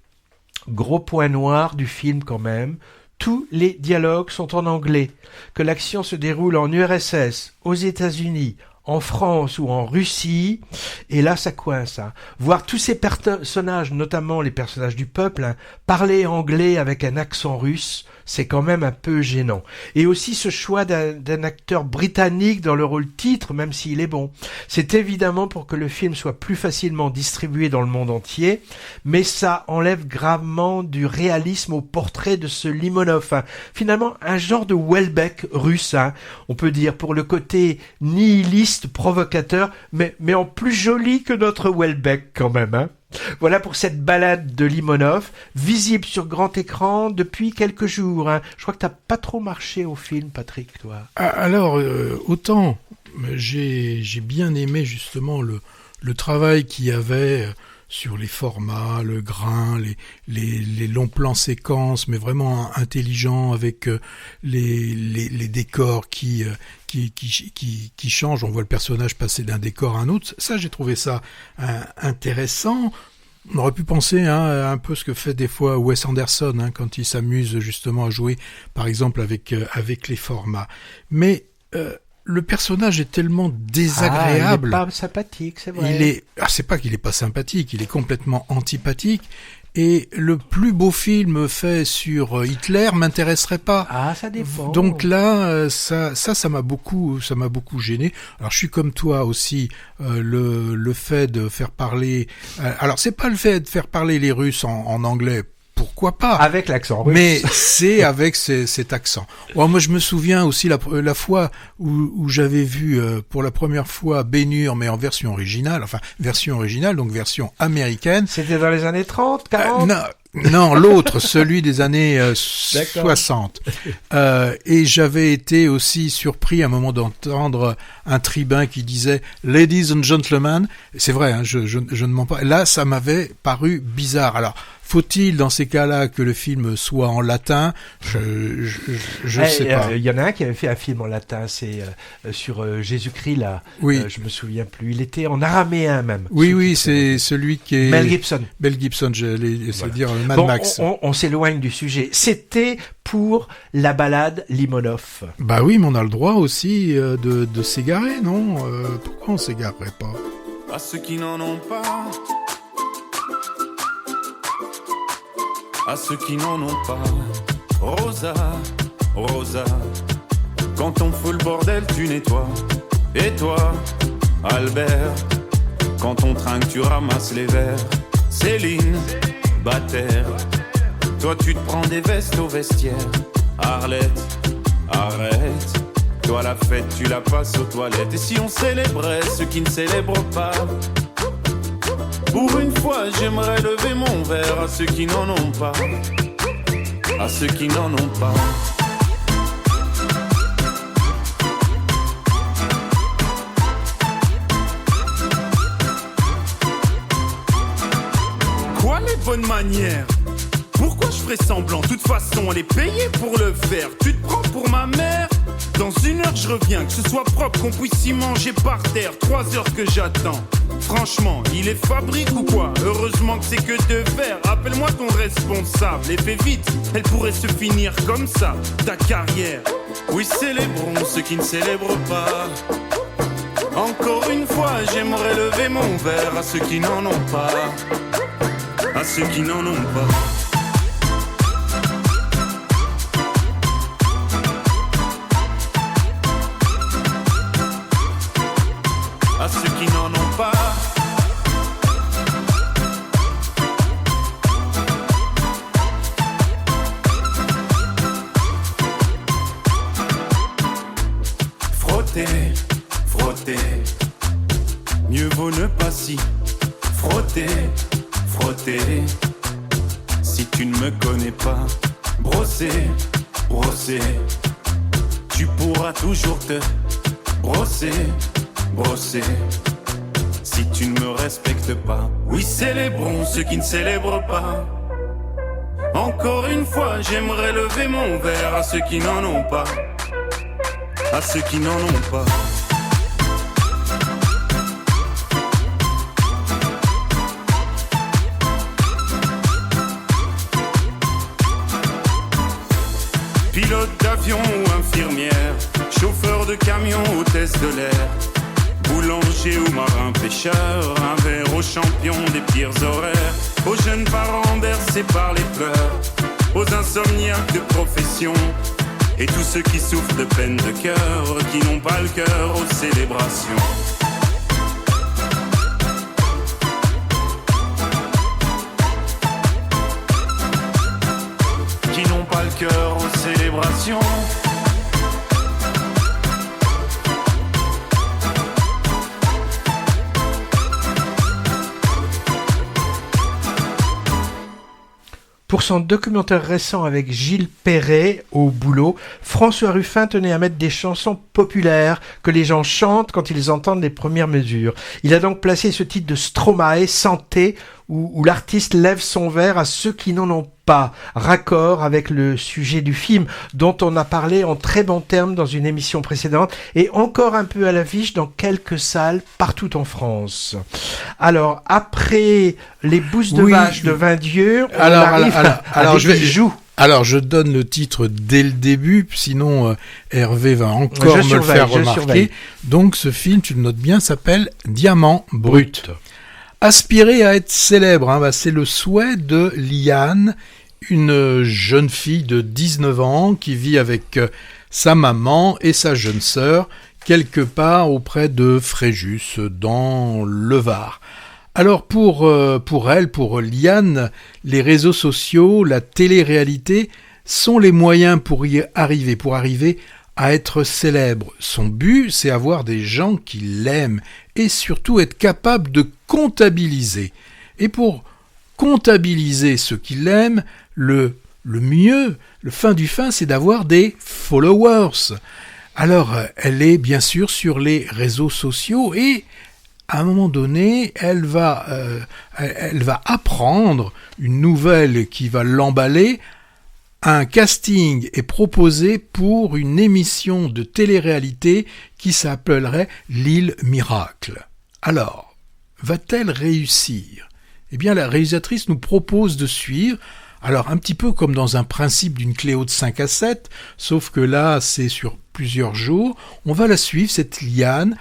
gros point noir du film quand même, tous les dialogues sont en anglais, que l'action se déroule en URSS, aux États-Unis, en France ou en Russie, et là ça coince. Voir tous ces personnages, notamment les personnages du peuple, parler anglais avec un accent russe, c'est quand même un peu gênant. Et aussi ce choix d'un acteur britannique dans le rôle titre, même s'il est bon. C'est évidemment pour que le film soit plus facilement distribué dans le monde entier, mais ça enlève gravement du réalisme au portrait de ce Limonov. Finalement, un genre de Welbeck russe, on peut dire, pour le côté nihiliste, provocateur, mais en plus joli que notre Welbeck quand même. Voilà pour cette balade de Limonov, visible sur grand écran depuis quelques jours. Je crois que t'as pas trop marché au film, Patrick, toi. Alors, autant j'ai bien aimé justement le travail qu'il y avait sur les formats, le grain, les longs plans séquences, mais vraiment intelligents, avec les décors qui changent. On voit le personnage passer d'un décor à un autre. Ça, j'ai trouvé ça intéressant. On aurait pu penser un peu ce que fait des fois Wes Anderson quand il s'amuse justement à jouer, par exemple, avec les formats. Mais le personnage est tellement désagréable. Il est pas sympathique, c'est vrai. C'est pas qu'il est pas sympathique, il est complètement antipathique. Et le plus beau film fait sur Hitler m'intéresserait pas. Ah, ça dépend. Donc là, ça m'a beaucoup gêné. Alors je suis comme toi aussi, le fait de faire parler. Alors c'est pas le fait de faire parler les Russes en anglais. Pourquoi pas? Avec l'accent russe. Mais c'est avec cet accent. Moi, je me souviens aussi la fois où j'avais vu pour la première fois Ben-Hur, mais en version originale, donc version américaine. C'était dans les années 30, 40? Non, l'autre, celui des années 60. Et j'avais été aussi surpris à un moment d'entendre un tribun qui disait « Ladies and gentlemen ». C'est vrai, je ne mens pas. Là, ça m'avait paru bizarre. Alors, faut-il, dans ces cas-là, que le film soit en latin? Je sais pas. Il y en a un qui avait fait un film en latin, c'est sur Jésus-Christ, là. Oui. Je me souviens plus. Il était en araméen, même. Oui, c'est celui qui est... Mel Gibson. Mel Gibson, c'est dire Mad Max. On s'éloigne du sujet. C'était pour la balade Limonov. Bah oui, mais on a le droit aussi de s'égarer, non? Pourquoi on s'égarerait pas? à ceux qui n'en ont pas, à ceux qui n'en ont pas. Rosa, Rosa, quand on fout le bordel tu nettoies. Et toi, Albert, quand on trinque tu ramasses les verres. Céline, Bataire, toi tu te prends des vestes au vestiaire. Arlette, arrête, toi la fête tu la passes aux toilettes. Et si on célébrait ceux qui ne célèbrent pas, pour une fois j'aimerais lever mon verre à ceux qui n'en ont pas, à ceux qui n'en ont pas. Quoi les bonnes manières? Pourquoi je ferais semblant? De toute façon elle est payée pour le faire. Tu te prends pour ma mère? Dans 1 heure je reviens, que ce soit propre, qu'on puisse y manger par terre. 3 heures que j'attends. Franchement, il est fabrique ou quoi? Heureusement que c'est que de verre. Appelle-moi ton responsable et fais vite, elle pourrait se finir comme ça, ta carrière. Oui, célébrons ceux qui ne célèbrent pas. Encore une fois, j'aimerais lever mon verre à ceux qui n'en ont pas, à ceux qui n'en ont pas. À ceux qui n'en ont pas. Frotter, frotter, mieux vaut ne pas si. Frotter, frotter, si tu ne me connais pas. Brosser, brosser, tu pourras toujours te brosser, brosser, si tu ne me respectes pas. Oui, célébrons ceux qui ne célèbrent pas. Encore une fois, j'aimerais lever mon verre à ceux qui n'en ont pas, à ceux qui n'en ont pas. Pilote d'avion ou infirmière, chauffeur de camion, hôtesse de l'air, boulanger ou marin pêcheur, un verre aux champions des pires horaires, aux jeunes parents bercés par les pleurs, aux insomniaques de profession, et tous ceux qui souffrent de peine de cœur, qui n'ont pas le cœur aux célébrations. Qui n'ont pas le cœur aux célébrations. Pour son documentaire récent avec Gilles Perret au boulot, François Ruffin tenait à mettre des chansons populaires que les gens chantent quand ils entendent les premières mesures. Il a donc placé ce titre de Stromae, Santé, où l'artiste lève son verre à ceux qui n'en ont pas, raccord avec le sujet du film dont on a parlé en très bons termes dans une émission précédente et encore un peu à l'affiche dans quelques salles partout en France. Alors, après les bousses de vache de Vindieu, on arrive à des bijoux. Alors, je donne le titre dès le début, sinon Hervé va encore me le faire remarquer. Donc, ce film, tu le notes bien, s'appelle Diamant Brut. Aspirer à être célèbre, c'est le souhait de Liane, une jeune fille de 19 ans qui vit avec sa maman et sa jeune sœur quelque part auprès de Fréjus, dans le Var. Alors pour Liane, les réseaux sociaux, la télé-réalité sont les moyens pour arriver à être célèbre. Son but, c'est avoir des gens qui l'aiment et surtout être capable de comptabiliser. Et pour comptabiliser ceux qui l'aiment, le mieux, le fin du fin, c'est d'avoir des followers. Alors, elle est bien sûr sur les réseaux sociaux et à un moment donné, elle va apprendre une nouvelle qui va l'emballer. Un casting est proposé pour une émission de télé-réalité qui s'appellerait L'île Miracle. Alors, va-t-elle réussir ? Eh bien, la réalisatrice nous propose de suivre, alors un petit peu comme dans un principe d'une Cléo de 5 à 7, sauf que là, c'est sur plusieurs jours. On va la suivre, cette Liane,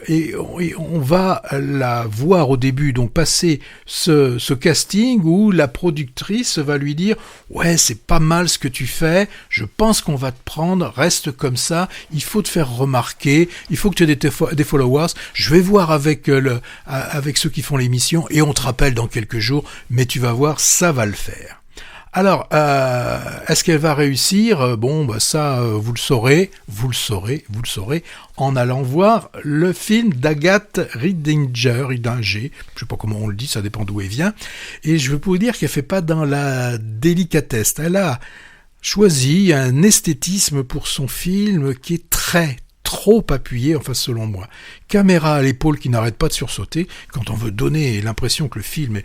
Et on va la voir au début, donc passer ce casting où la productrice va lui dire « Ouais, c'est pas mal ce que tu fais, je pense qu'on va te prendre, reste comme ça, il faut te faire remarquer, il faut que tu aies des followers, je vais voir avec ceux qui font l'émission et on te rappelle dans quelques jours, mais tu vas voir, ça va le faire. » Alors, est-ce qu'elle va réussir ? Bon, bah ça, vous le saurez en allant voir le film d'Agathe Ridinger, je sais pas comment on le dit, ça dépend d'où elle vient, et je veux vous dire qu'elle fait pas dans la délicatesse. Elle a choisi un esthétisme pour son film qui est trop appuyé, enfin selon moi. Caméra à l'épaule qui n'arrête pas de sursauter, quand on veut donner l'impression que le film est,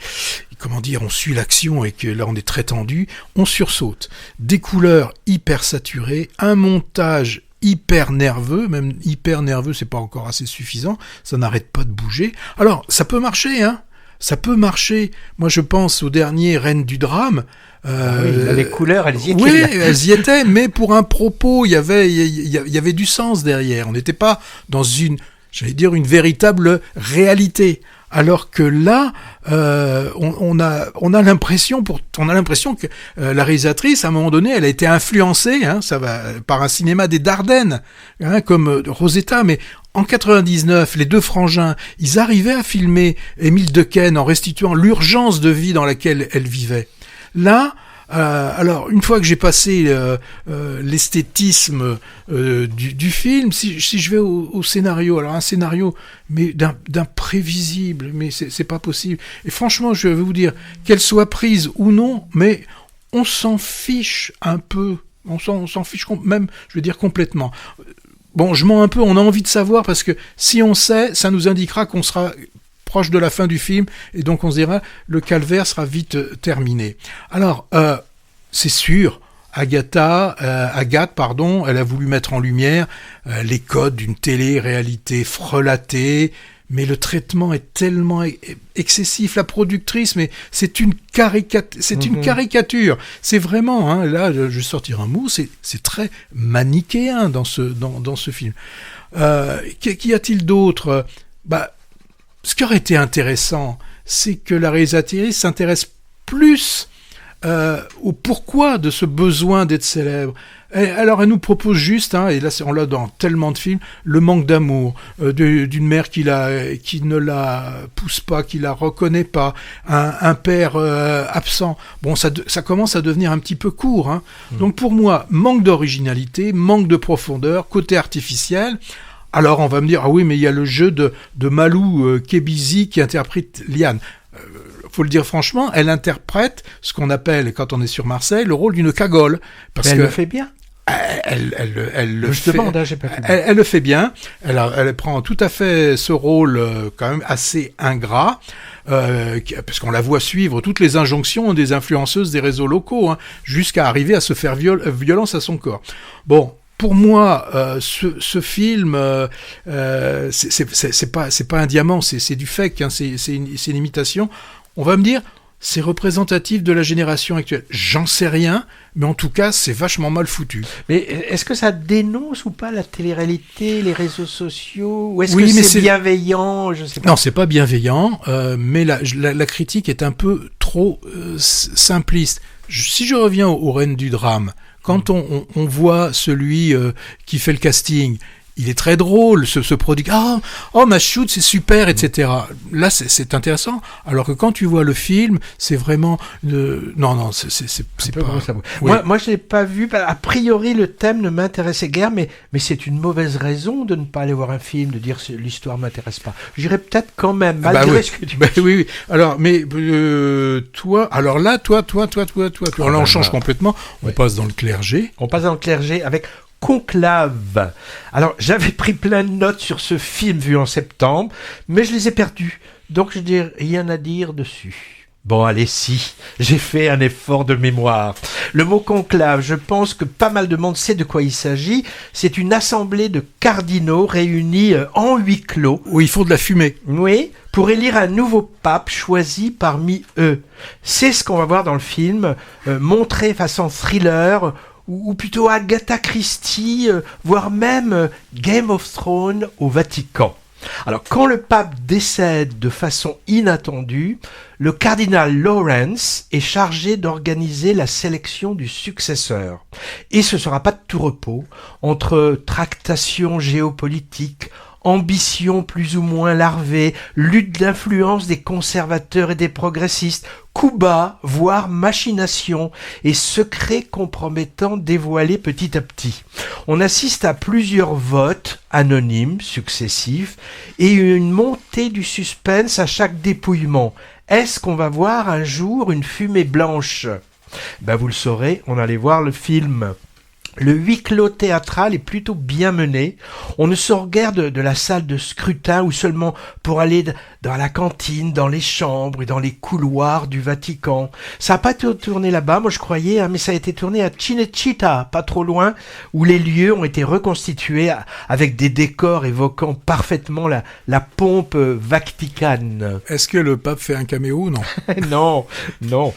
on suit l'action et que là on est très tendu, on sursaute. Des couleurs hyper saturées, un montage hyper nerveux, même hyper nerveux c'est pas encore assez suffisant, ça n'arrête pas de bouger. Alors, ça peut marcher, hein. Ça peut marcher. Moi je pense au dernier Reine du drame, les couleurs, elles y étaient. Oui, elles y étaient, mais pour un propos, il y avait du sens derrière. On n'était pas dans une véritable réalité. Alors que là, on a l'impression que la réalisatrice, à un moment donné, elle a été influencée, par un cinéma des Dardennes, comme Rosetta, mais en 99, les deux frangins, ils arrivaient à filmer Émile Dequesne en restituant l'urgence de vie dans laquelle elle vivait. Là, alors une fois que j'ai passé l'esthétisme du film, si je vais au scénario, alors un scénario mais d'un prévisible, mais c'est pas possible. Et franchement, je vais vous dire, qu'elle soit prise ou non, mais on s'en fiche un peu, on s'en fiche même, je veux dire complètement. Bon, je mens un peu, on a envie de savoir parce que si on sait, ça nous indiquera qu'on sera proche de la fin du film, et donc on se dira, le calvaire sera vite terminé. Alors, c'est sûr, Agathe, elle a voulu mettre en lumière les codes d'une télé-réalité frelatée, mais le traitement est tellement excessif. La productrice, mais c'est une caricature. C'est vraiment, là, je vais sortir un mot, c'est très manichéen dans ce film. Qu'y a-t-il d'autre ? Ce qui aurait été intéressant, c'est que la réalisatrice s'intéresse plus au pourquoi de ce besoin d'être célèbre. Alors elle nous propose juste, et là on l'a dans tellement de films, le manque d'amour d'une mère qui ne la pousse pas, qui la reconnaît pas, un père absent. Bon, ça commence à devenir un petit peu court. Donc pour moi, manque d'originalité, manque de profondeur, côté artificiel. Alors on va me dire, ah oui, mais il y a le jeu de Malou Kebizi qui interprète Liane. Faut le dire franchement, elle interprète ce qu'on appelle, quand on est sur Marseille, le rôle d'une cagole. Parce elle que le fait bien. Elle le je fait. Demande, j'ai pas elle le fait bien. Elle prend tout à fait ce rôle quand même assez ingrat. Parce qu'on la voit suivre toutes les injonctions des influenceuses des réseaux locaux, jusqu'à arriver à se faire violence à son corps. Bon. Pour moi, ce film, c'est pas un diamant, c'est du fake, c'est une imitation. On va me dire, c'est représentatif de la génération actuelle. J'en sais rien, mais en tout cas, c'est vachement mal foutu. Mais est-ce que ça dénonce ou pas la télé-réalité, les réseaux sociaux, ou est-ce oui, que mais c'est bienveillant, je sais pas. Non, c'est pas bienveillant, mais la critique est un peu trop simpliste. Si je reviens aux Reines du drame, quand on voit celui qui fait le casting, il est très drôle, ce produit. Oh, Mashoud, c'est super, etc. Là, c'est intéressant. Alors que quand tu vois le film, c'est vraiment non, c'est pas. Oui. Moi, je l'ai pas vu. A priori, le thème ne m'intéressait guère, mais c'est une mauvaise raison de ne pas aller voir un film, de dire l'histoire m'intéresse pas. J'irai peut-être quand même, malgré ce que tu dis. Oui. Alors, mais toi. Alors là, toi. Alors là, on change complètement. On passe dans le clergé. On passe dans le clergé avec Conclave. Alors, j'avais pris plein de notes sur ce film vu en septembre, mais je les ai perdues. Donc, je n'ai rien à dire dessus. Bon, allez, si, j'ai fait un effort de mémoire. Le mot conclave, je pense que pas mal de monde sait de quoi il s'agit. C'est une assemblée de cardinaux réunis en huis clos. Où ils font de la fumée. Oui, pour élire un nouveau pape choisi parmi eux. C'est ce qu'on va voir dans le film, montré façon thriller, ou plutôt Agatha Christie, voire même Game of Thrones au Vatican. Alors, quand le pape décède de façon inattendue, le cardinal Lawrence est chargé d'organiser la sélection du successeur. Et ce ne sera pas de tout repos, entre tractations géopolitiques, ambition plus ou moins larvée, lutte d'influence des conservateurs et des progressistes, coups bas, voire machination et secrets compromettants dévoilés petit à petit. On assiste à plusieurs votes anonymes, successifs, et une montée du suspense à chaque dépouillement. Est-ce qu'on va voir un jour une fumée blanche ? Vous le saurez, on allait voir le film. Le huis clos théâtral est plutôt bien mené. On ne sort guère de la salle de scrutin ou seulement pour aller dans la cantine, dans les chambres et dans les couloirs du Vatican. Ça n'a pas été tourné là-bas, moi je croyais, mais ça a été tourné à Cinecittà, pas trop loin, où les lieux ont été reconstitués avec des décors évoquant parfaitement la pompe vaticane. Est-ce que le pape fait un caméo ? Non. Non.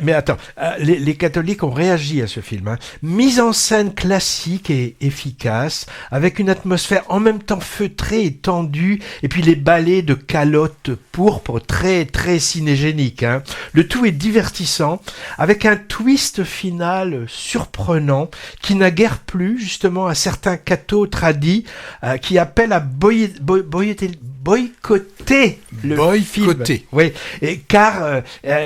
Mais attends, les catholiques ont réagi à ce film. Mise en scène classique et efficace, avec une atmosphère en même temps feutrée et tendue, et puis les ballets de calottes pourpres très très cinégéniques. Le tout est divertissant, avec un twist final surprenant qui n'a guère plu justement à certains cathos tradis qui appellent à boycotter le film. Oui, car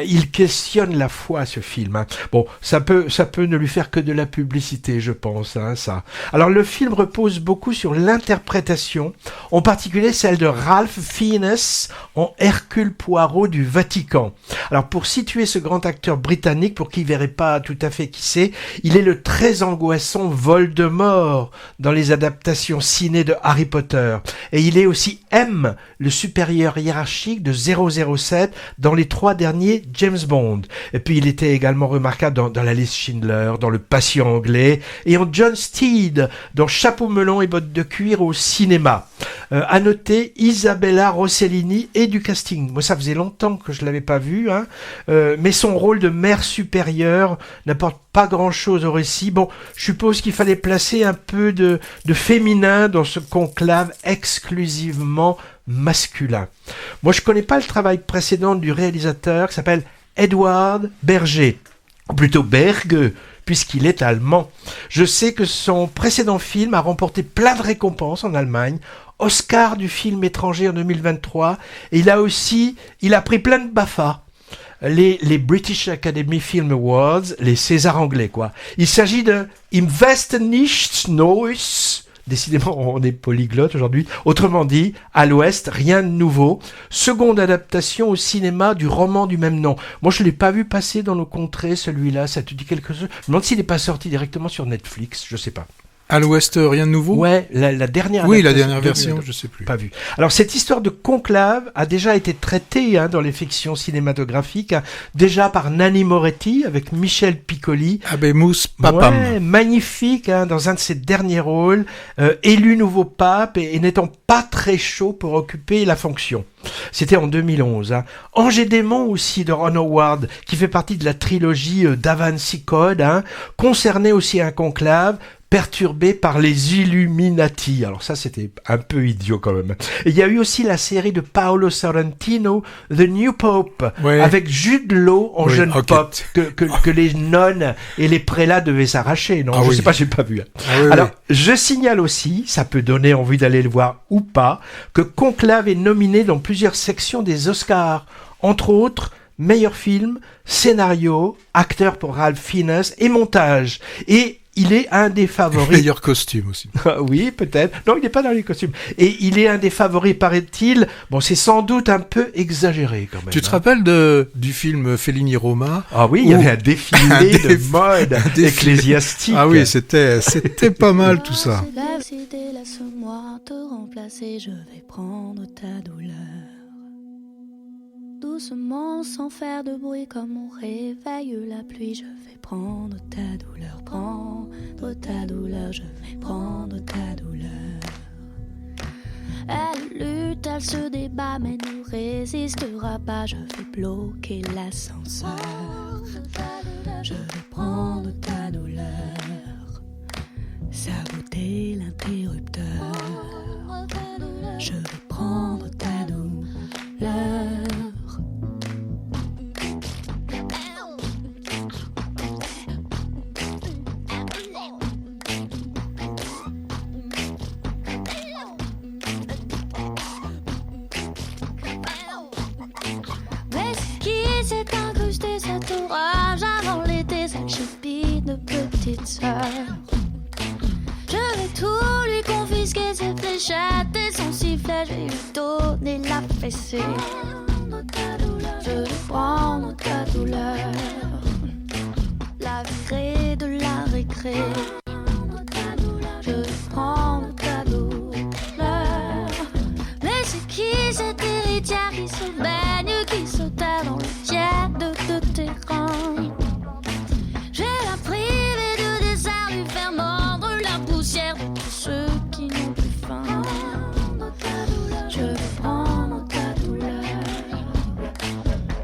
il questionne la foi, ce film. Bon, ça peut ne lui faire que de la publicité, je pense, ça. Alors, le film repose beaucoup sur l'interprétation, en particulier celle de Ralph Fiennes en Hercule Poirot du Vatican. Alors, pour situer ce grand acteur britannique, pour qui ne verrait pas tout à fait qui c'est, il est le très angoissant Voldemort dans les adaptations ciné de Harry Potter. Et il est aussi M, le supérieur hiérarchique de 007 dans les 3 derniers James Bond. Et puis il était également remarquable dans la liste Schindler, dans Le Patient anglais, et en John Steed dans Chapeau melon et bottes de cuir au cinéma. À noter Isabella Rossellini et du casting. Moi ça faisait longtemps que je l'avais pas vu, mais son rôle de mère supérieure n'apporte pas grand-chose au récit. Bon, je suppose qu'il fallait placer un peu de féminin dans ce conclave exclusivement masculin. Moi, je connais pas le travail précédent du réalisateur qui s'appelle Edward Berger, ou plutôt Berge, puisqu'il est allemand. Je sais que son précédent film a remporté plein de récompenses en Allemagne, Oscar du film étranger en 2023, et il a pris plein de BAFTA. Les British Academy Film Awards, les Césars anglais, quoi. Il s'agit de Im Westen nichts Neues. Décidément, on est polyglotte aujourd'hui. Autrement dit, à l'Ouest, rien de nouveau. Seconde adaptation au cinéma du roman du même nom. Moi, je ne l'ai pas vu passer dans nos contrées, celui-là. Ça te dit quelque chose ? Je me demande s'il n'est pas sorti directement sur Netflix. Je ne sais pas. À l'Ouest, rien de nouveau ? Ouais, la dernière. Oui, la dernière version, je sais plus. Pas vu. Alors, cette histoire de conclave a déjà été traitée dans les fictions cinématographiques, déjà par Nanni Moretti avec Michel Piccoli. Habemus Papam. Ouais, magnifique, dans un de ses derniers rôles, élu nouveau pape et n'étant pas très chaud pour occuper la fonction. C'était en 2011. Angers Démon aussi de Ron Howard, qui fait partie de la trilogie Da Vinci Code, concerné aussi un conclave, perturbé par les Illuminati. Alors ça, c'était un peu idiot quand même. Et il y a eu aussi la série de Paolo Sorrentino, The New Pope, avec Jude Law en jeune pope, que les nonnes et les prélats devaient s'arracher. Non, je sais pas, j'ai pas vu. Alors, je signale aussi, ça peut donner envie d'aller le voir ou pas, que Conclave est nominé dans plusieurs sections des Oscars. Entre autres, meilleur film, scénario, acteur pour Ralph Fiennes et montage. Et il est un des favoris. Meilleur costume aussi. Oui, peut-être. Non, il n'est pas dans les costumes. Et il est un des favoris, paraît-il. Bon, c'est sans doute un peu exagéré quand même. Tu te rappelles du film Fellini Roma ? Ah oui, il y avait un défilé de mode ecclésiastique. Ah oui, c'était pas mal tout ça. Laisse-moi te remplacer, je vais prendre ta douleur. Doucement, sans faire de bruit, comme on réveille la pluie, je vais prendre ta douleur, prendre ta douleur, je vais prendre ta douleur. Elle lutte, elle se débat, mais ne résistera pas, je vais bloquer l'ascenseur. Je vais prendre ta douleur. petite sœur. Je vais tout lui confisquer, ses fléchettes et son sifflet. Je vais lui donner la fessée. Je vais prendre ta douleur, la virée de la récré. Je vais prendre ta douleur. Mais c'est qui cette héritière qui se baigne, qui se terre dans le tiède de terrain? Je vais la priver de dessert, lui faire mordre la poussière de tous ceux qui n'ont plus faim. Je vais prendre ta douleur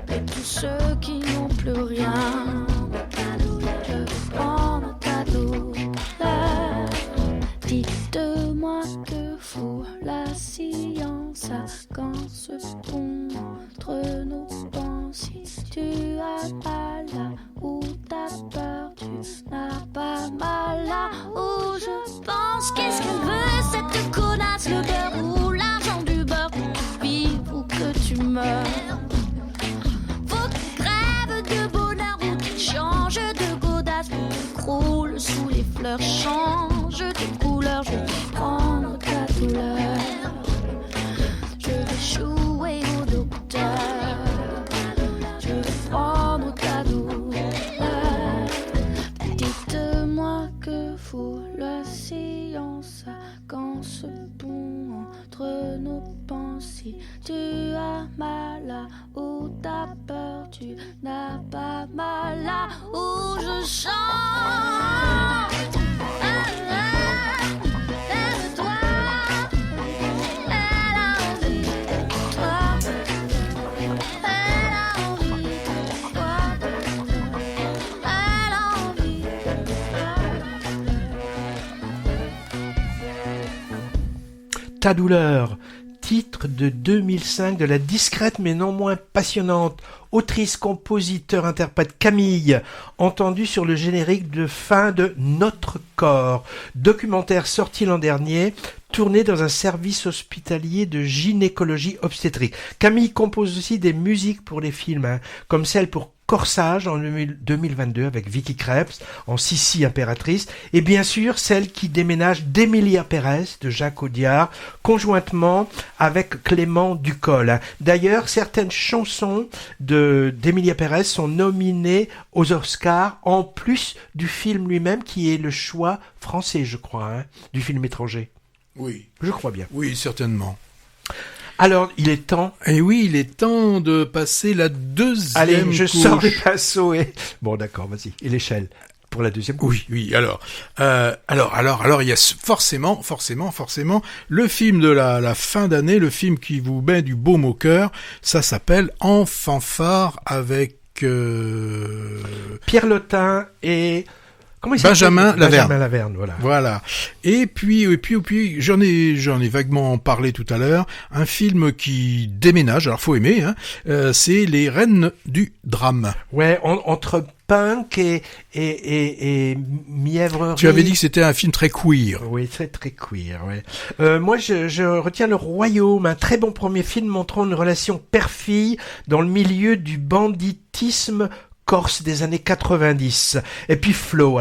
de tous ceux qui n'ont plus rien. Je vais prendre ta douleur. Dites-moi que fout la science quand se pond entre nos pensées. Tu as mal là où t'as peur, tu n'as pas mal là où je pense. Qu'est-ce qu'elle veut cette connasse, le beurre ou l'argent du beurre? Que tu vives ou que tu meurs, faut qu'il crève de bonheur ou qu'il change de godasse, ou qu'il croule sous les fleurs, change de couleur. Je vais prendre ta douleur, je vais jouer au docteur. Je vais prendre ta douleur. Dites-moi que fout la science quand se pond entre nos pensées. Tu as mal là où t'as peur, tu n'as pas mal là où je chante. Ta douleur, titre de 2005 de la discrète mais non moins passionnante autrice, compositeur, interprète Camille, entendue sur le générique de fin de Notre corps, documentaire sorti l'an dernier, tourné dans un service hospitalier de gynécologie obstétrique. Camille compose aussi des musiques pour des films, comme celle pour Corsage en 2022 avec Vicky Krebs en Sissi impératrice, et bien sûr celle qui déménage d'Emilia Pérez de Jacques Audiard, conjointement avec Clément Ducol. D'ailleurs, certaines chansons d'Emilia Pérez sont nominées aux Oscars, en plus du film lui-même qui est le choix français, je crois, du film étranger. Oui. Je crois bien. Oui, certainement. Alors, il est temps. Et oui, il est temps de passer la deuxième Allez, je couche. sors les pinceaux et... Bon, d'accord, vas-y. Et l'échelle pour la deuxième couche. Oui, oui. Alors, il y a forcément le film de la fin d'année, le film qui vous met du baume au cœur. Ça s'appelle En fanfare avec Pierre Lotin et... Benjamin Laverne. Benjamin Laverne, voilà. Voilà. Et puis, j'en ai vaguement parlé tout à l'heure. Un film qui déménage. Alors, faut aimer, hein. C'est Les Reines du drame. Ouais, entre punk et mièvrerie. Tu avais dit que c'était un film très queer. Oui, très queer, ouais. Moi, je retiens Le Royaume, un très bon premier film montrant une relation père-fille dans le milieu du banditisme corse des années 90. Et puis Flow,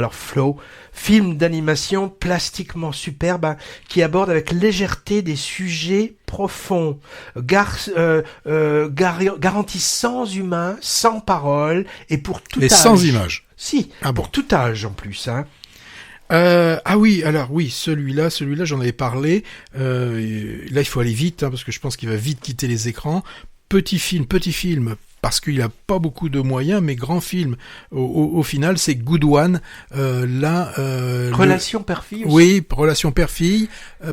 film d'animation plastiquement superbe, qui aborde avec légèreté des sujets profonds, garantis sans humain, sans parole et pour tout âge. Et sans image. Si, pour tout âge en plus, hein. Celui-là, j'en avais parlé. Là, il faut aller vite, hein, parce que je pense qu'il va vite quitter les écrans. Petit film, parce qu'il n'a pas beaucoup de moyens, mais grand film. Au final, c'est Good One. Relation père-fille aussi. Oui, relation père-fille,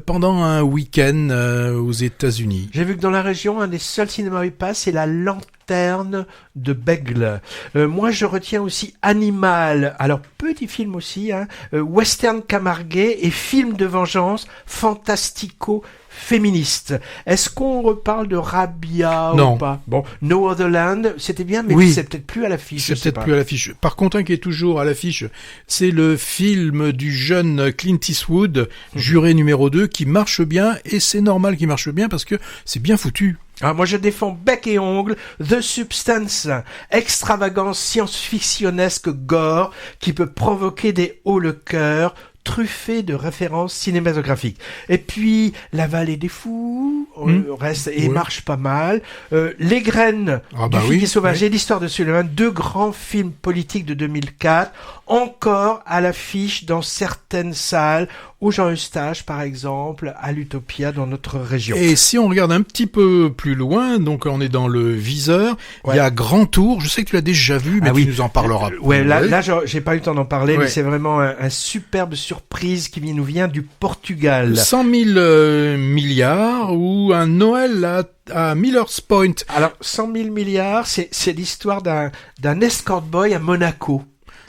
pendant un week-end aux États-Unis. J'ai vu que dans la région, un des seuls cinémas où il passe, c'est La Lanterne de Bègle. Moi, je retiens aussi Animal. Alors, petit film aussi, hein. Western camarguais et film de vengeance fantastico-féministe. Est-ce qu'on reparle de Rabia ou pas? Bon, No Other Land, c'était bien, mais oui, c'est peut-être plus à l'affiche. C'est peut-être plus à l'affiche. Par contre, un qui est toujours à l'affiche, c'est le film du jeune Clint Eastwood, Juré numéro 2, qui marche bien, et c'est normal qu'il marche bien parce que c'est bien foutu. Ah, moi je défends bec et ongle The Substance, extravagance science-fictionnesque gore qui peut provoquer des hauts le cœur, truffé de références cinématographiques. Et puis La Vallée des Fous reste et marche pas mal. Les Graines du Figuier Sauvage et l'Histoire de Sullivan, 2 grands films politiques de 2004, encore à l'affiche dans certaines salles, au Jean Eustache par exemple, à l'Utopia dans notre région. Et si on regarde un petit peu plus loin, donc on est dans le viseur, il y a Grand Tour, je sais que tu l'as déjà vu, mais tu nous en parleras. Là j'ai pas eu le temps d'en parler, mais c'est vraiment un superbe surprise qui nous vient du Portugal. 100 000 milliards ou un Noël à Miller's Point. Alors 100 000 milliards, c'est l'histoire d'un escort boy à Monaco.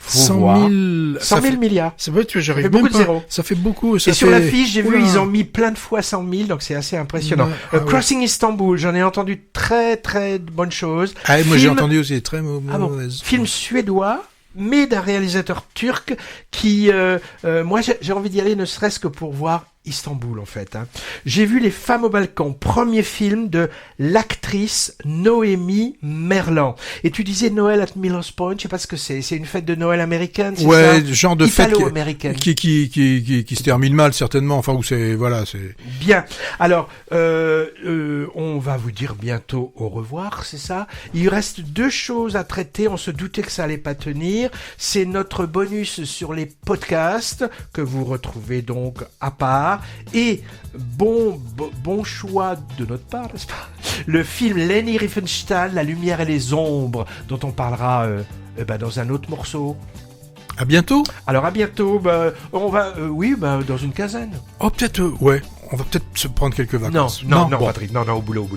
100 000 milliards. C'est vrai, j'arrive même pas. Ça fait beaucoup. Et sur l'affiche, j'ai vu, ils ont mis plein de fois 100 000, donc c'est assez impressionnant. Crossing Istanbul, j'en ai entendu très très bonnes choses. Moi j'ai entendu aussi très mauvaises. Film suédois, mais d'un réalisateur turc qui, moi j'ai envie d'y aller ne serait-ce que pour voir Istanbul en fait. J'ai vu Les Femmes au balcon, premier film de l'actrice Noémie Merlan. Et tu disais Noël at Miller's Point, je sais pas ce que c'est. C'est une fête de Noël américaine, c'est ça? Genre de fête italo-américaine qui se termine mal certainement. Enfin où c'est c'est bien. Alors on va vous dire bientôt au revoir, c'est ça? Il reste 2 choses à traiter. On se doutait que ça allait pas tenir. C'est notre bonus sur les podcasts que vous retrouvez donc à part. Et bon choix de notre part, n'est-ce pas? Le film Leni Riefenstahl, La lumière et les ombres, dont on parlera dans un autre morceau. À bientôt. Alors à bientôt. On va, dans une quinzaine. Oh peut-être, on va peut-être se prendre quelques vacances. Non, Patrick, non, au boulot.